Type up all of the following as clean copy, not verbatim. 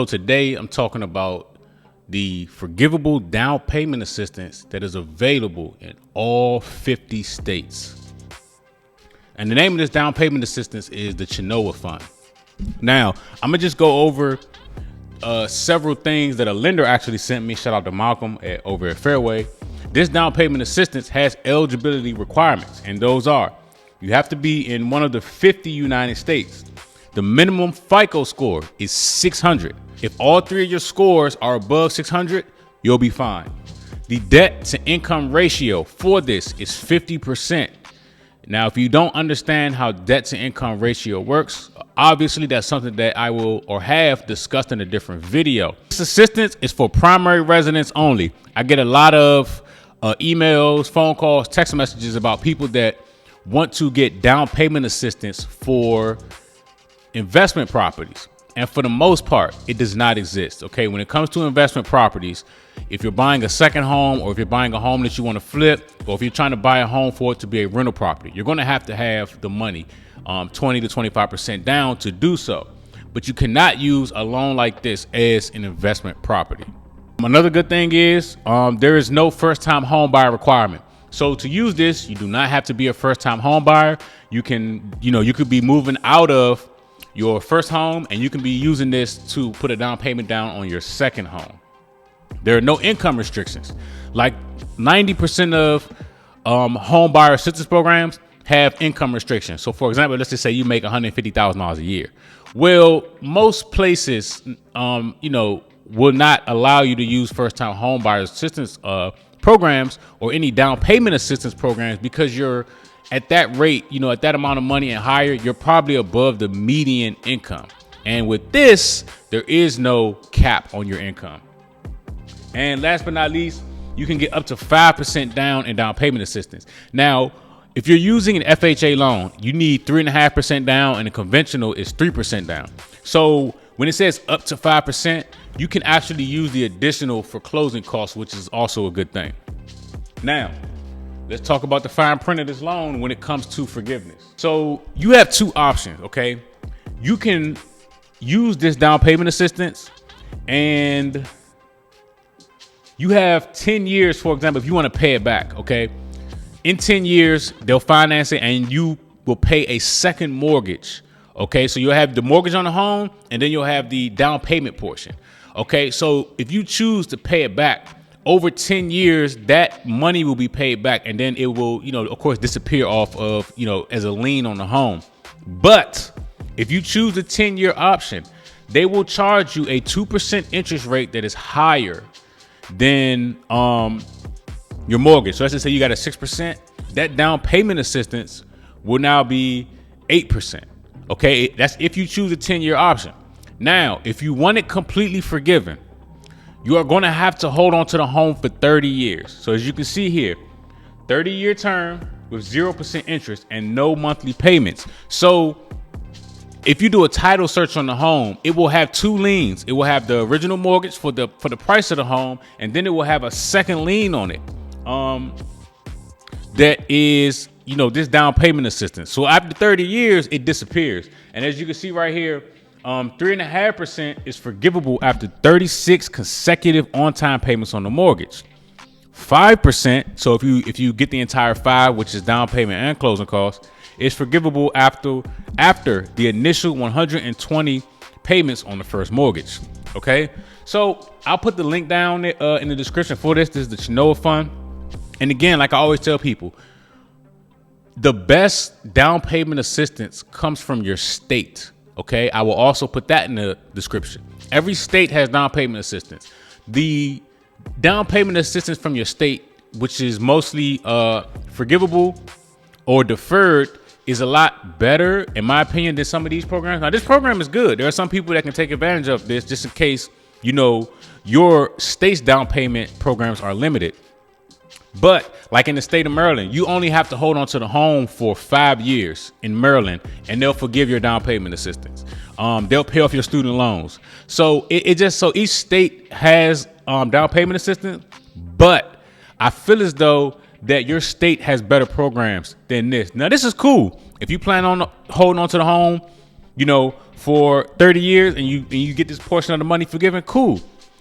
So today I'm talking about the forgivable down payment assistance that is available in all 50 states. And the name of this down payment assistance is the Chenoa Fund. Now, I'm gonna just go over several things that a lender actually sent me. Shout out to Malcolm over at Fairway. This down payment assistance has eligibility requirements, and those are: you have to be in one of the 50 United States. The minimum FICO score is 600. If all three of your scores are above 600, you'll be fine. The debt to income ratio for this is 50%. Now, if you don't understand how debt to income ratio works, obviously that's something that I will or have discussed in a different video. This assistance is for primary residents only. I get a lot of emails, phone calls, text messages about people that want to get down payment assistance for investment properties. And for the most part, it does not exist. Okay, when it comes to investment properties, if you're buying a second home, or if you're buying a home that you want to flip, or if you're trying to buy a home for it to be a rental property, you're going to have the money, 20 to 25% down to do so. But you cannot use a loan like this as an investment property. Another good thing is there is no first-time home buyer requirement. So to use this, you do not have to be a first-time home buyer. You can, you could be moving out of your first home, and you can be using this to put a down payment down on your second home. There are no income restrictions. Like 90% of home buyer assistance programs have income restrictions. So for example, let's just say you make $150,000 a year. Well, most places, will not allow you to use first-time home buyer assistance programs or any down payment assistance programs, because you're at that rate, at that amount of money and higher, you're probably above the median income. And with this, there is no cap on your income. And last but not least, you can get up to 5% down in down payment assistance. Now, if you're using an FHA loan, you need 3.5% down, and a conventional is 3% down. So when it says up to 5%, you can actually use the additional for closing costs, which is also a good thing. Now, let's talk about the fine print of this loan when it comes to forgiveness. So you have two options, okay? You can use this down payment assistance, and you have 10 years, for example, if you want to pay it back, okay? In 10 years, they'll finance it, and you will pay a second mortgage, okay? So you'll have the mortgage on the home, and then you'll have the down payment portion, okay? So if you choose to pay it back, over 10 years, that money will be paid back, and then it will, of course, disappear off of, as a lien on the home. But if you choose the 10-year option, they will charge you a 2% interest rate that is higher than your mortgage. So let's just say you got a 6%. That down payment assistance will now be 8%. Okay, that's if you choose a 10-year option. Now, if you want it completely forgiven, you are going to have to hold on to the home for 30 years. So as you can see here, 30-year term with 0% interest and no monthly payments. So if you do a title search on the home, it will have two liens. It will have the original mortgage for the price of the home, and then it will have a second lien on it. That is, this down payment assistance. So after 30 years, it disappears. And as you can see right here, 3.5% is forgivable after 36 consecutive on-time payments on the mortgage. 5%, so if you get the entire 5, which is down payment and closing costs, is forgivable after the initial 120 payments on the first mortgage. Okay, so I'll put the link down in the description for this. This is the Chenoa Fund, and again, like I always tell people, the best down payment assistance comes from your state. Okay, I will also put that in the description. Every state has down payment assistance. The down payment assistance from your state, which is mostly forgivable or deferred, is a lot better, in my opinion, than some of these programs. Now, this program is good. There are some people that can take advantage of this just in case, your state's down payment programs are limited. But like in the state of Maryland, you only have to hold on to the home for 5 years in Maryland, and they'll forgive your down payment assistance. They'll pay off your student loans. So so each state has down payment assistance, but I feel as though that your state has better programs than this. Now, this is cool. If you plan on holding on to the home, for 30 years and you get this portion of the money forgiven, cool.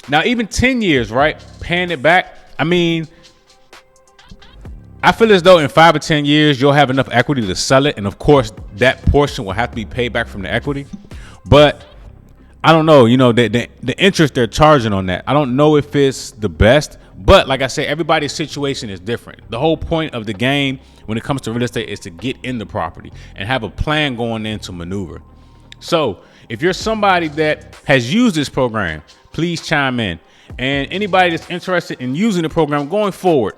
Now, even 10 years, right? Paying it back. I mean, I feel as though in 5 or 10 years, you'll have enough equity to sell it. And of course, that portion will have to be paid back from the equity. But I don't know, the interest they're charging on that, I don't know if it's the best. But like I said, everybody's situation is different. The whole point of the game when it comes to real estate is to get in the property and have a plan going in to maneuver. So if you're somebody that has used this program, please chime in. And anybody that's interested in using the program going forward,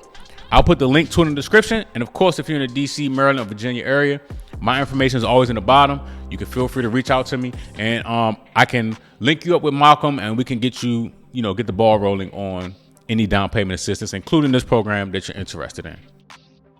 I'll put the link to it in the description. And of course, if you're in the DC, Maryland, or Virginia area, my information is always in the bottom. You can feel free to reach out to me, and I can link you up with Malcolm, and we can get you, get the ball rolling on any down payment assistance, including this program that you're interested in.